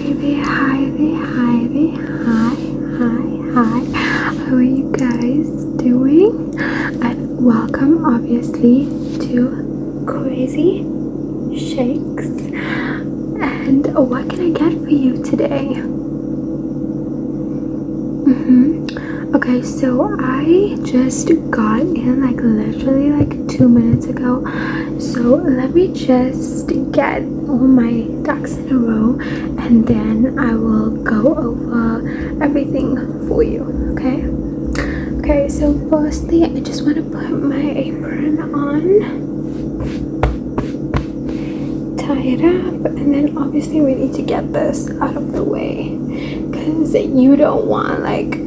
Hi. How are you guys doing? And welcome, obviously, to Crazy Shakes. And what can I get for you today? Okay, so I just got in like literally like 2 minutes ago, so let me just get all my ducks in a row and then I will go over everything for you. Okay, so firstly I just want to put my apron on, tie it up, and then obviously we need to get this out of the way because you don't want like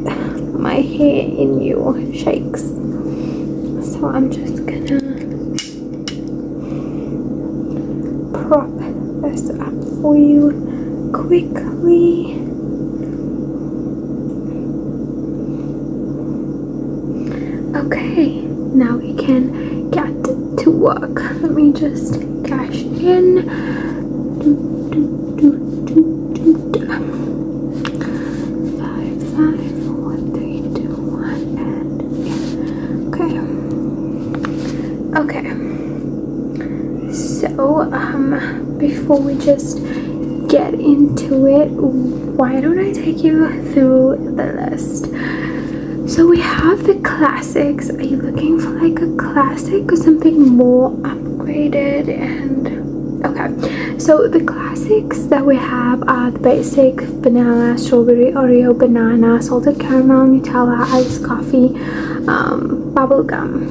my hair in your shakes. So I'm just gonna prop this up for you quickly. Okay, now we can get to work. Let me just cash in. 5, 4, 3, 2, 1, and okay. So before we just get into it, why don't I take you through the list? So we have the classics. Are you looking for like a classic or something more upgraded? And okay, so the classics that we have are the basic vanilla, strawberry, Oreo, banana, salted caramel, Nutella, iced coffee, bubble gum,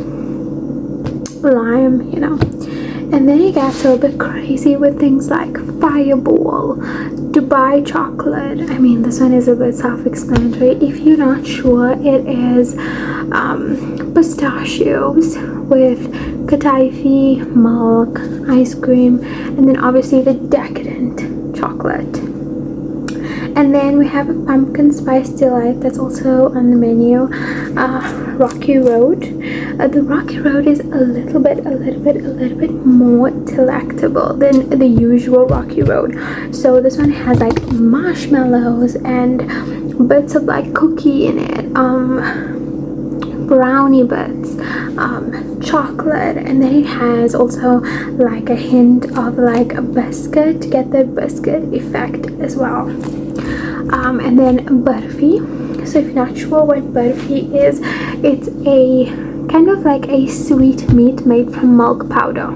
lime, and then it gets a little bit crazy with things like Fireball, Dubai chocolate. I mean, this one is a bit self-explanatory. If you're not sure, it is pistachios with kataifi, milk, ice cream, and then obviously the decadent chocolate. And then we have a pumpkin spice delight that's also on the menu. Rocky Road. The Rocky Road is a little bit more delectable than the usual Rocky Road. So this one has like marshmallows and bits of like cookie in it, brownie bits, chocolate, and then it has also like a hint of like a biscuit to get the biscuit effect as well. And then burfi. So if you're not sure what burfi is, it's a kind of like a sweet meat made from milk powder.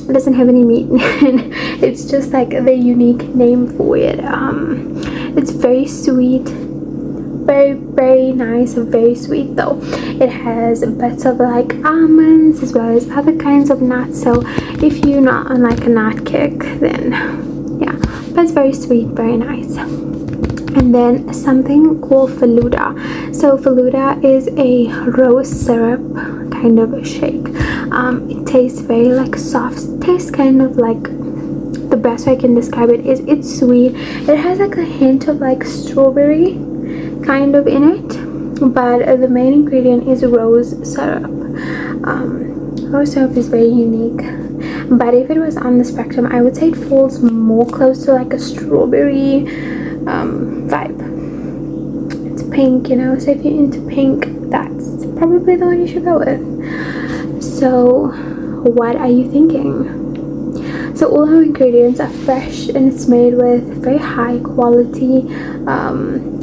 It doesn't have any meat in it. It's just like the unique name for it. It's very sweet, very nice, very sweet though. It has bits of like almonds as well as other kinds of nuts. So if you're not on like a nut kick, then yeah, but it's very sweet, very nice. And then something called Faluda. So Faluda is a rose syrup kind of a shake. It tastes very like soft. It tastes kind of like, the best way I can describe it is it's sweet. It has like a hint of like strawberry kind of in it, but the main ingredient is rose syrup. Rose syrup is very unique, but if it was on the spectrum, I would say it falls more close to like a strawberry vibe. It's pink, so if you're into pink, that's probably the one you should go with. So what are you thinking? So all our ingredients are fresh and it's made with very high quality.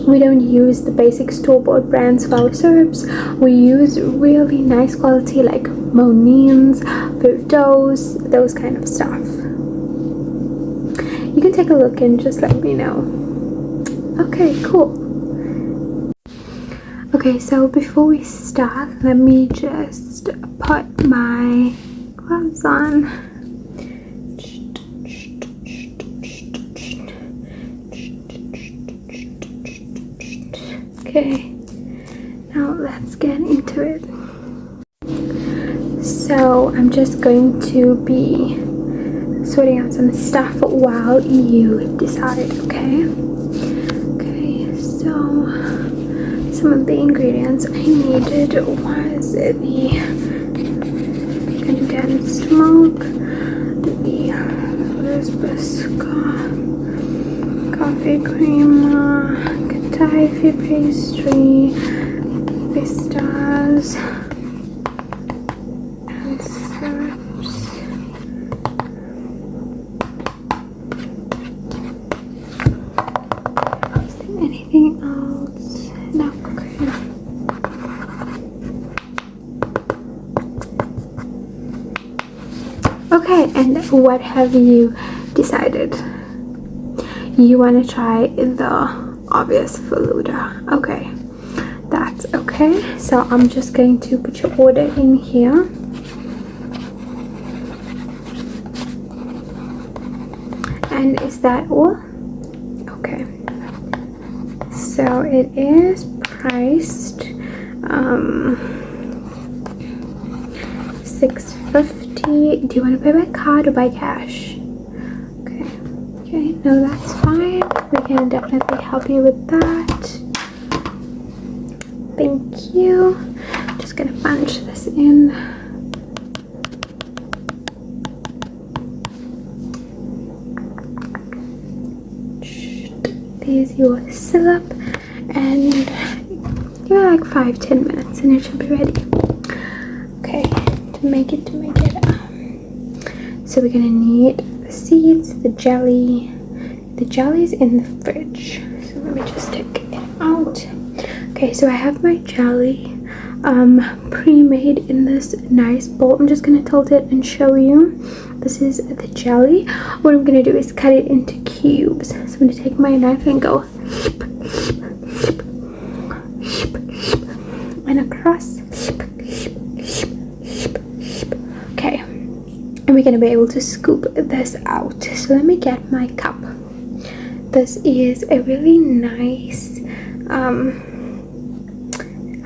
We don't use the basic store-bought brands for our syrups. We use really nice quality like Monines, Virtos, those kind of stuff. You can take a look and just let me know. Okay, cool. Okay, so before we start, let me just put my gloves on. Okay, now let's get into it. So I'm just going to be sorting out some stuff while you decide, okay? Okay, so some of the ingredients I needed was the condensed milk, the rose biscuit, coffee, toffee cream, toffee pastry, pistas, and syrups. Is there anything else? No, okay. Okay, and what have you decided? You want to try the obvious Faluda. Okay, that's okay. So I'm just going to put your order in here. And is that all? Okay. So it is priced $6.50. Do you want to pay by card or by cash? Okay, no, that's fine. We can definitely help you with that. Thank you. Just gonna punch this in. There's your syrup, and give it like 5-10 minutes and it should be ready. Okay, to make it. So we're gonna need the seeds, the jelly. The jelly's in the fridge, so let me just take it out. Okay, so I have my jelly pre-made in this nice bowl. I'm just gonna tilt it and show you. This is the jelly. What I'm gonna do is cut it into cubes. So I'm gonna take my knife and go and across. Okay, and we're gonna be able to scoop this out. So let me get my cup. This is a really nice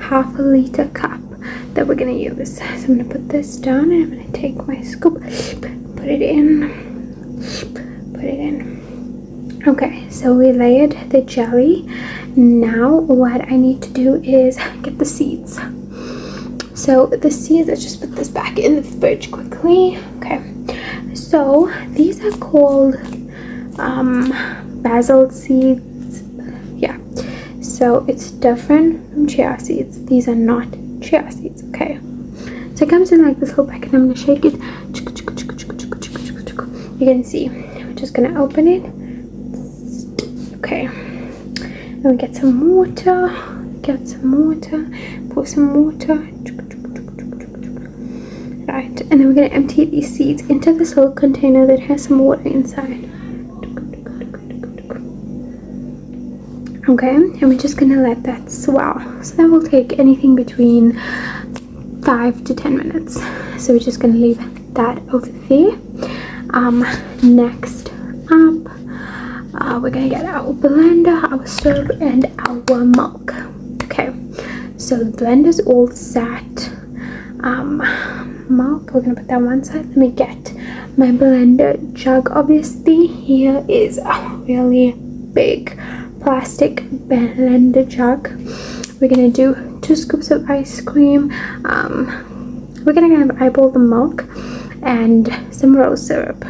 half a liter cup that we're gonna use. So I'm gonna put this down and I'm gonna take my scoop, put it in. Okay, so we layered the jelly. Now what I need to do is get the seeds. So the seeds, let's just put this back in the fridge quickly. Okay, so these are called basil seeds. Yeah, so it's different from chia seeds. These are not chia seeds. Okay, so it comes in like this whole packet. I'm gonna shake it. You can see. I'm just gonna open it. Okay, and we get some water. Pour some water. Right, and then we're gonna empty these seeds into this little container that has some water inside. Okay, and we're just gonna let that swell. So that will take anything between 5 to 10 minutes. So we're just gonna leave that over there. Next up, we're gonna get our blender, our syrup, and our milk. Okay, so the blender's all set. Milk, we're gonna put that one side. Let me get my blender jug. Obviously, here is a really big plastic blender jug. We're gonna do 2 scoops of ice cream. We're gonna kind of eyeball the milk and some rose syrup.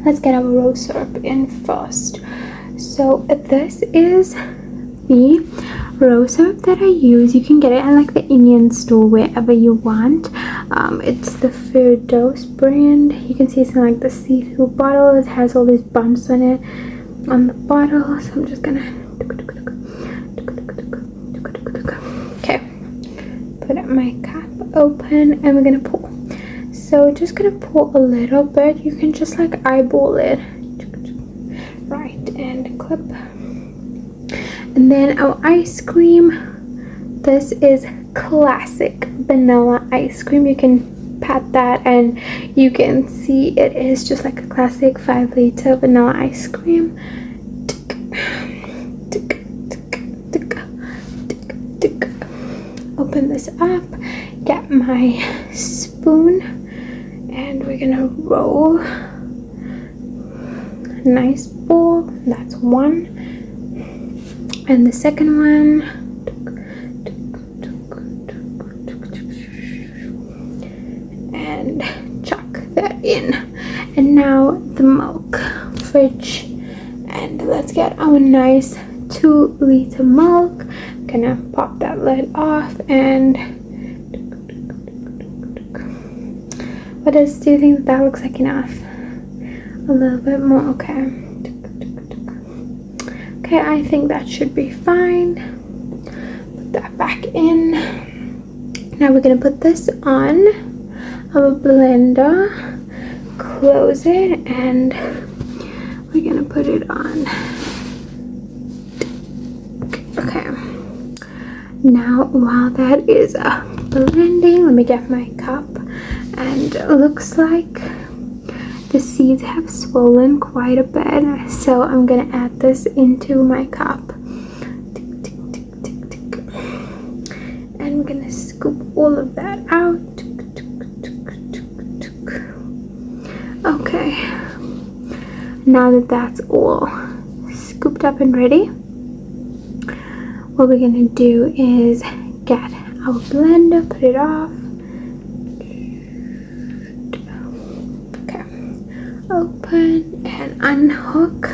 Let's get our rose syrup in first. So this is the rose syrup that I use. You can get it at like the Indian store, wherever you want. It's the Firdaus brand. You can see it's in like the see-through bottle. It has all these bumps on it on the bottle. So I'm just gonna put my cup open and we're gonna pour. So we're just gonna pour a little bit. You can just like eyeball it, right, and clip. And then our ice cream. This is classic vanilla ice cream. You can pat that and you can see it is just like a classic 5-liter vanilla ice cream. Open this up, get my spoon, and we're gonna roll a nice ball. That's one. And the second one, and chuck that in. And now the milk, fridge And let's get our nice 2-liter milk. I'm gonna pop that lid off. And what do you think that looks like? Enough? A little bit more. Okay. Okay, I think that should be fine. Put that back in. Now we're gonna put this on our blender, close it, and we're gonna put it on. Okay. Now while that is blending, let me get my cup. And it looks like the seeds have swollen quite a bit, so I'm gonna add this into my cup. And I'm gonna scoop all of that out. Okay, now that that's all scooped up and ready, what we're gonna do is get our blender, put it off. Open and unhook,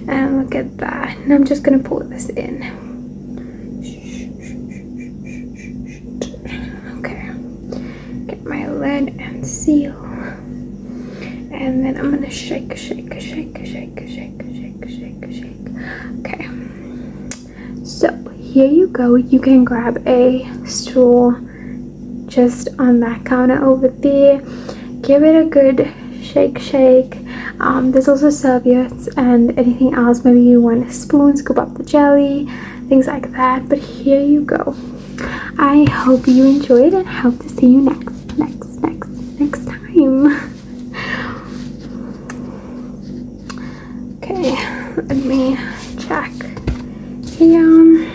and look at that. And I'm just gonna pour this in. Okay, get my lid and seal, and then I'm gonna shake. Okay, so here you go. You can grab a straw just on that counter over there. Give it a good shake. There's also serviettes and anything else. Maybe you want a spoon, scoop up the jelly, things like that. But here you go. I hope you enjoyed and hope to see you next time. Okay, let me check here.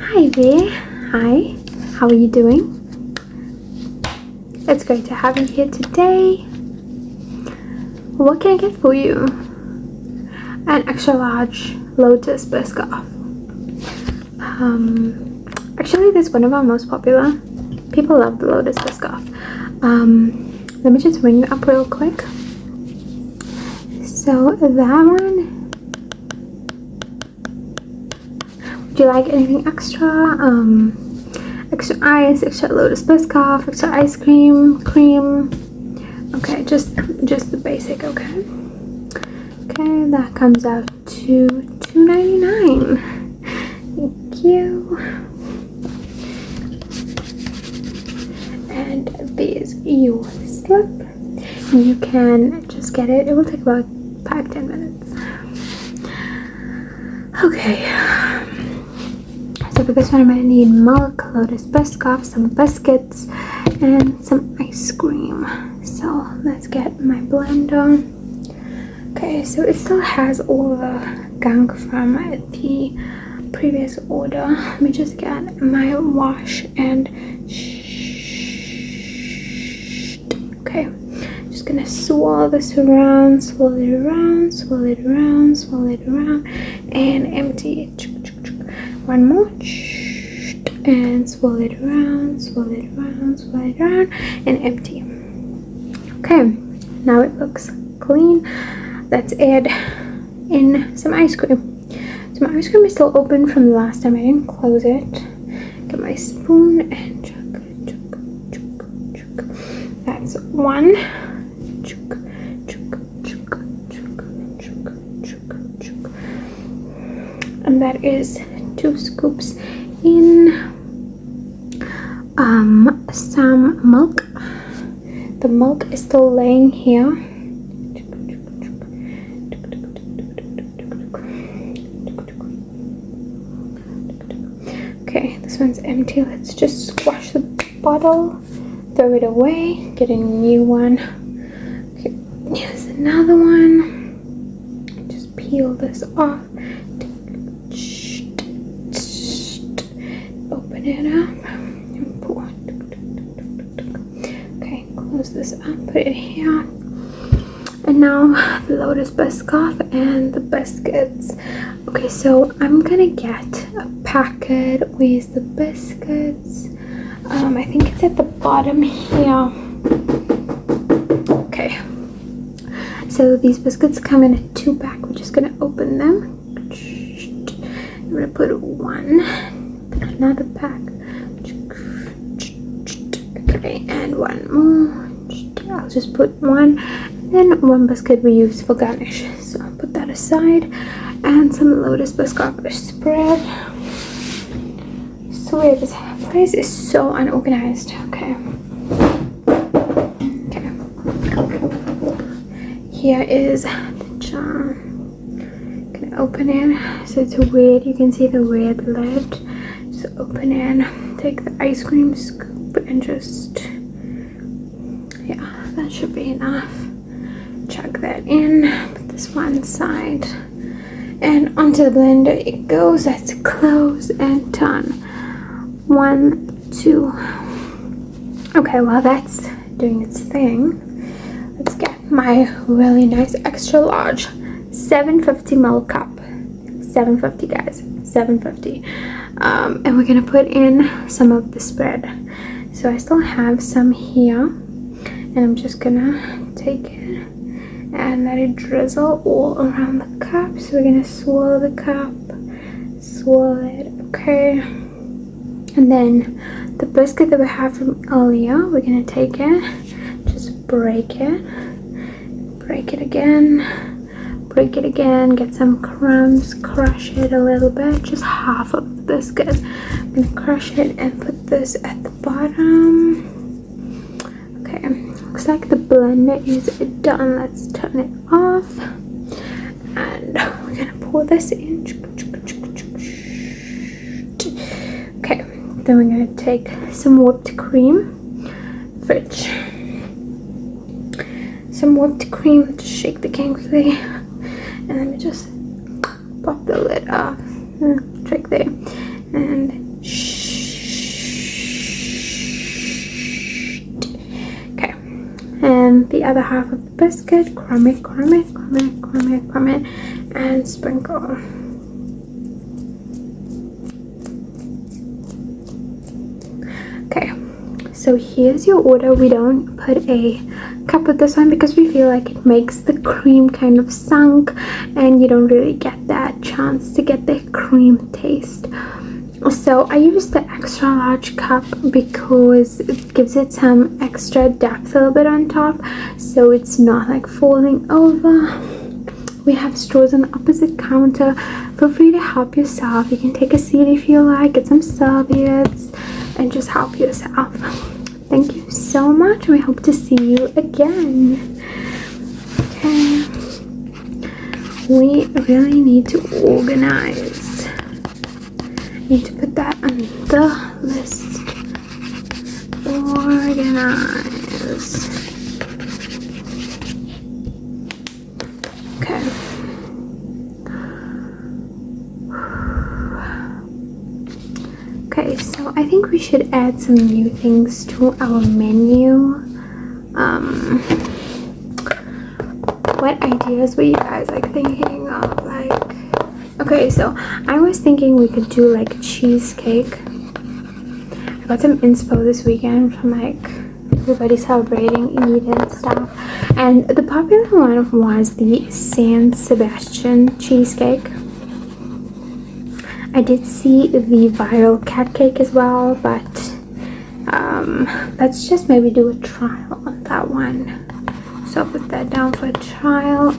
Hi there. Hi, how are you doing? It's great to have you here today. What can I get for you? An extra large lotus biscoff. Actually, this is one of our most popular. People love the lotus biscoff. Let me just ring it up real quick. So that one. Would you like anything extra? Extra ice, extra lotus biscoff, extra ice cream. Okay, just the basic. Okay, that comes out to $2.99. Thank you. And there's your slip. You can just get it. It will take about 5-10 minutes. Okay. So for this one, I'm going to need milk, lotus biscoff, some biscuits, and some ice cream. So let's get my blender. Okay, so it still has all the gunk from the previous order. Let me just get my wash and okay, just gonna swirl this around, swirl it around, and empty it. One more, and swirl it around, and empty. Okay, now it looks clean. Let's add in some ice cream. So my ice cream is still open from the last time. I didn't close it. Get my spoon and chug. That's one. And that is 2 scoops in some milk. The milk is still laying here. Okay, this one's empty. Let's just squash the bottle, throw it away, get a new one. Okay, here's another one. Just peel this off. Open it up and pour. Okay, close this up, put it here. And now the lotus biscoff and the biscuits. Okay, so I'm gonna get a packet with the biscuits. I think it's at the bottom here. Okay, so these biscuits come in a 2-pack. We're just gonna open them. I'm gonna put one, another pack. Okay, and one more. I'll just put one, and then one biscuit we use for garnish. So I'll put that aside, and some Lotus biscuit spread. So weird, this place is so unorganized. Okay. Okay. Here is the jar. Gonna open it. So it's weird. You can see the weird lid. So open it. Take the ice cream scoop and just, yeah, that should be enough. Chuck that in. Put this one side. And onto the blender it goes. That's close and done. 1, 2. Okay, while that's doing its thing, let's get my really nice extra large 750 ml cup. 750, guys, 750. And we're gonna put in some of the spread. So I still have some here, and I'm just gonna take it and let it drizzle all around the cup. So we're gonna swirl the cup, swirl it. Okay. And then the biscuit that we have from earlier, we're gonna take it, just break it again, get some crumbs, crush it a little bit, just half of the biscuit. I'm gonna crush it and put this at the bottom. Okay, looks like the blender is done. Let's turn it off, and we're gonna pour this in. Okay. Then we're going to take some whipped cream, fridge, some whipped cream, just shake the can quickly, and then we just pop the lid off, trick there, and okay, and the other half of the biscuit, crumb it, and sprinkle. Okay, so here's your order. We don't put a cup with this one because we feel like it makes the cream kind of sunk, and you don't really get that chance to get the cream taste. So I use the extra large cup because it gives it some extra depth a little bit on top, so it's not like falling over. We have straws on the opposite counter. Feel free to help yourself. You can take a seat if you like, get some serviettes, and just help yourself. Thank you so much. We hope to see you again. Okay. We really need to organize. Need to put that on the list. Organize. Okay. Okay, so I think we should add some new things to our menu. What ideas were you guys like thinking of? Like, okay, so I was thinking we could do like cheesecake. I got some inspo this weekend from like everybody celebrating Eid and stuff, and the popular one was the San Sebastian cheesecake. I did see the viral cat cake as well, but let's just maybe do a trial on that one. So I'll put that down for a trial.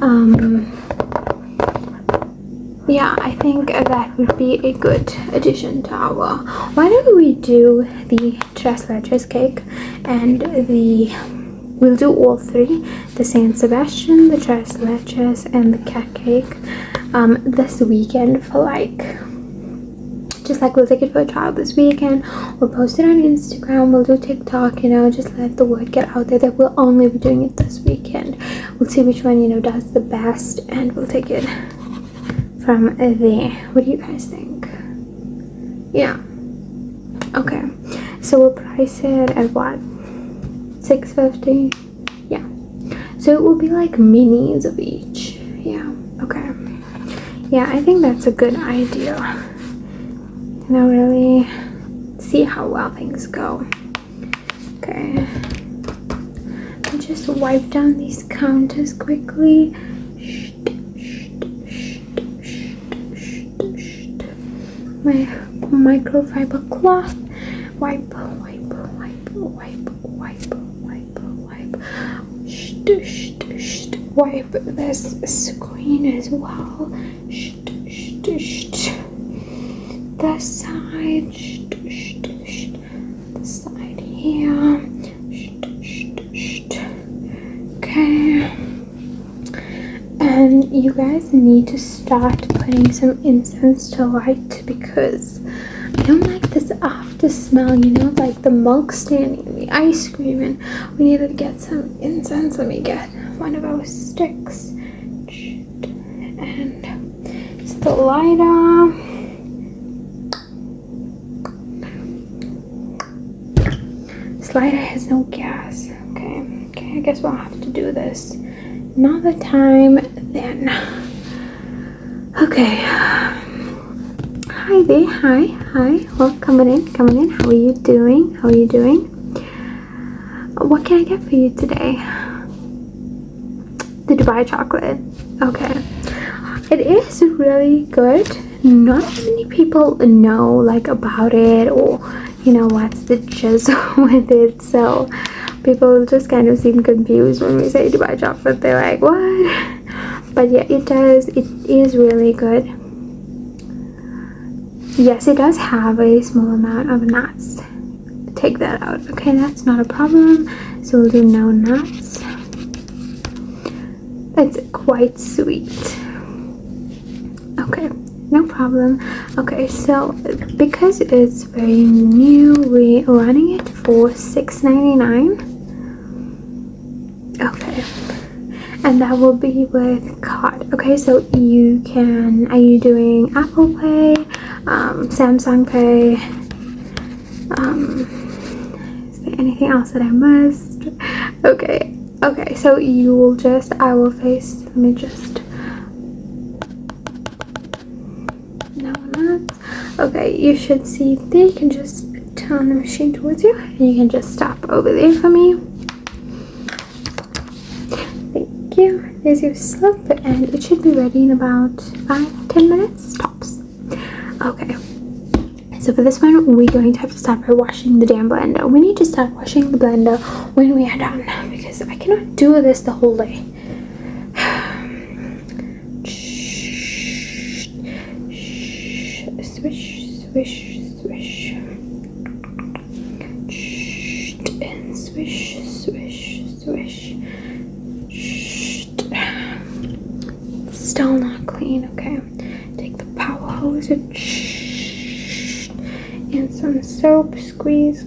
Yeah, I think that would be a good addition to our... Why don't we do the tres leches cake and we'll do all three, the San Sebastian, the tres leches, and the cat cake this weekend for like... Just like we'll take it for a trial this weekend, we'll post it on Instagram, we'll do TikTok, you know, just let the word get out there that we'll only be doing it this weekend. We'll see which one, you know, does the best, and we'll take it from there. What do you guys think? Yeah. Okay. So we'll price it at what? $6.50? Yeah. So it will be like minis of each. Yeah. Okay. Yeah, I think that's a good idea. And I'll really see how well things go. Okay. I'll just wipe down these counters quickly. My microfiber cloth. Wipe. Wipe this screen as well. The side. The side here. Okay. And you guys need to start putting some incense to light because I don't like this after smell, you know, like the milk standing in the ice cream, and we need to get some incense. Let me get one of those sticks and it's the lighter. This lighter has no gas. Okay, I guess we'll have to do this another time then. Okay. Hi there. Hi. Well, coming in. How are you doing? What can I get for you today? The Dubai chocolate. Okay. It is really good. Not many people know like about it, or you know what's the gist with it. So people just kind of seem confused when we say Dubai chocolate. They're like, what? But yeah, it is really good. Yes, it does have a small amount of nuts. Take that out. Okay, that's not a problem. So we'll do no nuts. It's quite sweet. Okay, no problem. Okay, so because it's very new, we're running it for $6.99. Okay, and that will be with card. Okay, so you can, are you doing Apple Pay, Samsung Pay, is there anything else that I missed? Okay, so you will just, I will face, let me just, no nuts. Okay, you should see there. You can just turn the machine towards you and you can just stop over there for me. Thank you. There's your slip and it should be ready in about 5-10 minutes tops. Okay, so for this one we're going to have to start by washing the damn blender. We need to start washing the blender when we are done because I cannot do this the whole day. Swish, and swish. Still not clean. Okay, take the power hose and some soap, squeeze.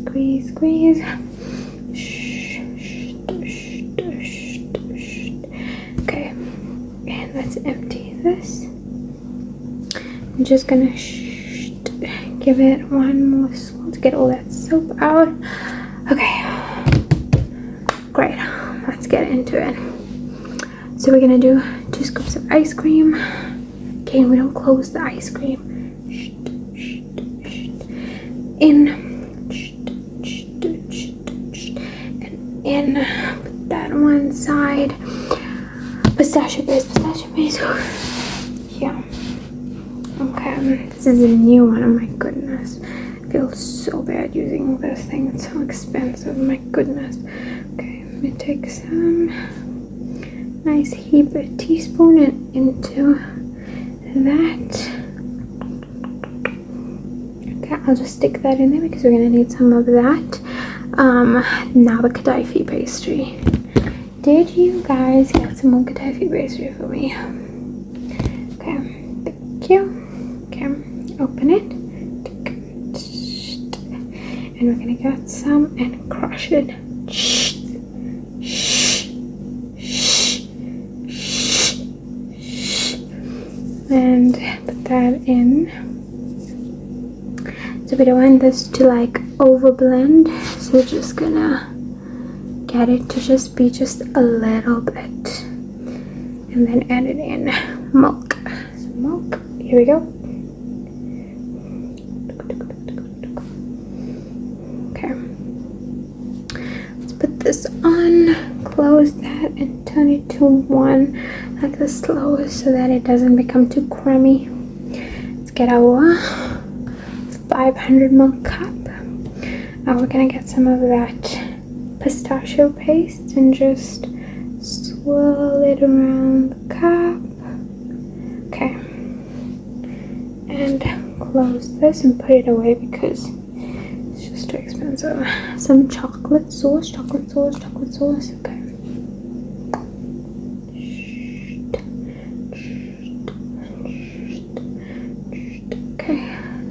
Okay, and let's empty this. I'm just gonna give it one more swirl to get all that soap out. Okay, great, let's get into it. So we're gonna do 2 scoops of ice cream. Okay, we don't close the ice cream. In and put that on one side. Pistachio base. Yeah. Okay, this is a new one. Oh my goodness, I feel so bad using this thing. It's so expensive. My goodness. Okay, let me take some nice heap, a teaspoon and into that. Okay, I'll just stick that in there because we're gonna need some of that. Now the Gaddafi pastry. Did you guys get some more Gaddafi pastry for me? Okay, thank you. Okay, open it. And we're gonna get some and crush it. And put that in. So we don't want this to like over blend, so we're just gonna get it to just be just a little bit, and then add it in milk. So milk. here we go. Okay, let's put this on, close that, and turn it to 1, like the slowest, so that it doesn't become too crummy. Let's get our 500 ml cup. Now we're gonna get some of that pistachio paste and just swirl it around the cup. Okay, and close this and put it away because it's just too expensive. Some chocolate sauce. Okay. Okay,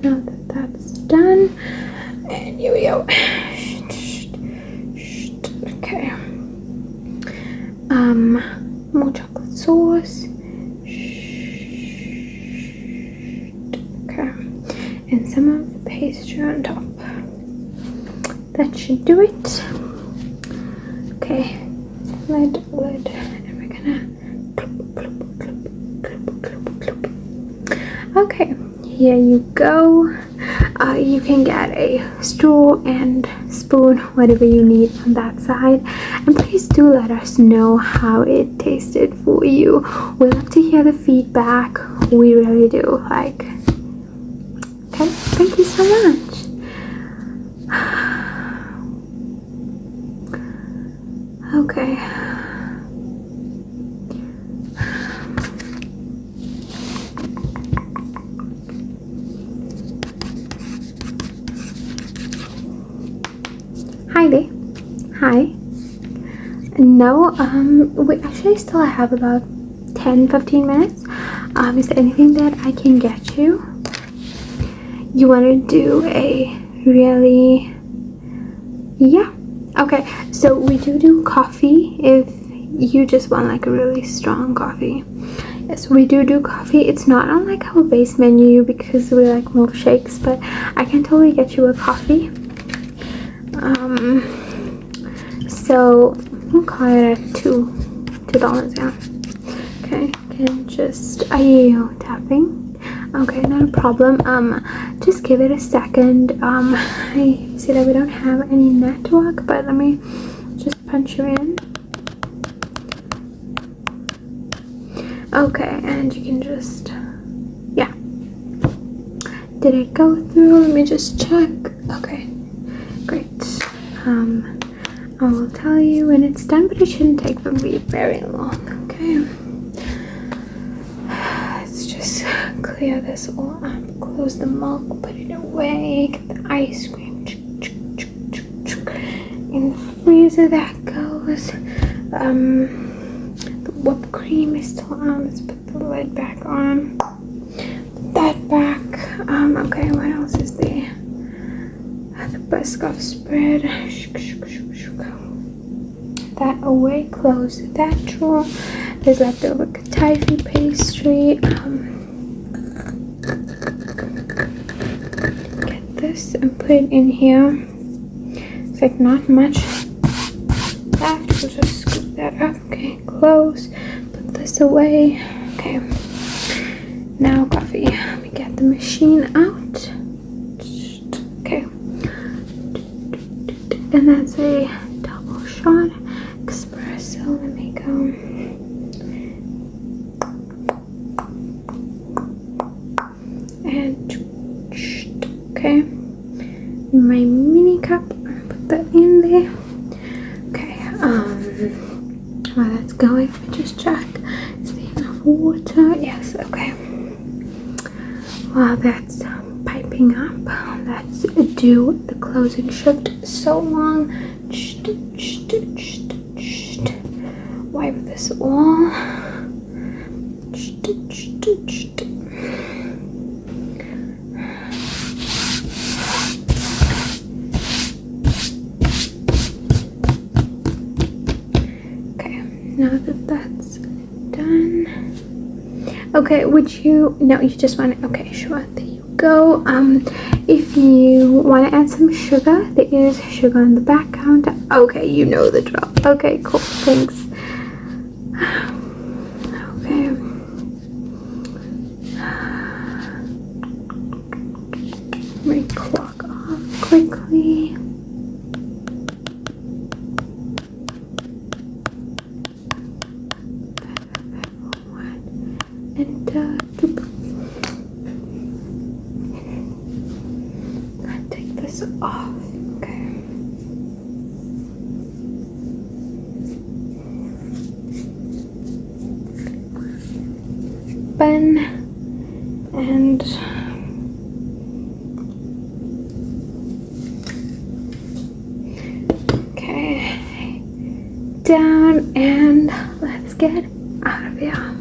now that that's done, and here we go. Okay. More chocolate sauce. Okay, and some of the pastry on top. That should do it. Okay, lid, and we're gonna clip. Okay, here you go. You can get a straw and spoon, whatever you need on that side, and please do let us know how it tasted for you. We love to hear the feedback. We really do. Okay, thank you so much. Okay. Hi there. Hi. No, we actually still have about 10-15 minutes. Is there anything that I can get you? You want to do a really... Yeah. Okay, so we do coffee if you just want like a really strong coffee. Yes, we do coffee. It's not on like our base menu because we like milkshakes, but I can totally get you a coffee. So we'll call it at $2. Yeah. Okay, can just, are you tapping? Okay, not a problem. Just give it a second. I see that we don't have any network, but let me just punch you in. Okay, and you can just, yeah. Did it go through? Let me just check. Okay, great. I will tell you when it's done, but it shouldn't take very long. Okay. Let's just clear this all up. Close the milk, put it away, get the ice cream. In the freezer that goes. The whipped cream is still on. Let's put the lid back on. Put that back. Okay, what else is there? The biscuit spread. That away, close that drawer. There's leftover taffy pastry. Get this and put it in here. It's like not much left. We'll just scoop that up. Okay, close. Put this away. Okay. Now coffee. Let me get the machine out. Okay. And that's a double shot espresso. Let me go. And okay, my mini cup, put that in there. Okay, while that's going, let me just check. Is there enough water? Yes, okay. While that's piping up, let's do the closing shift. So long. Wipe this all. Now that that's done. Okay, would you, no, you just want to, okay, sure, there you go. If you want to add some sugar, there is sugar on the back counter. Okay, you know the drill. Okay, cool, thanks. Okay. quickly. And take this off. Okay. Bun and okay, down, and let's get out of here.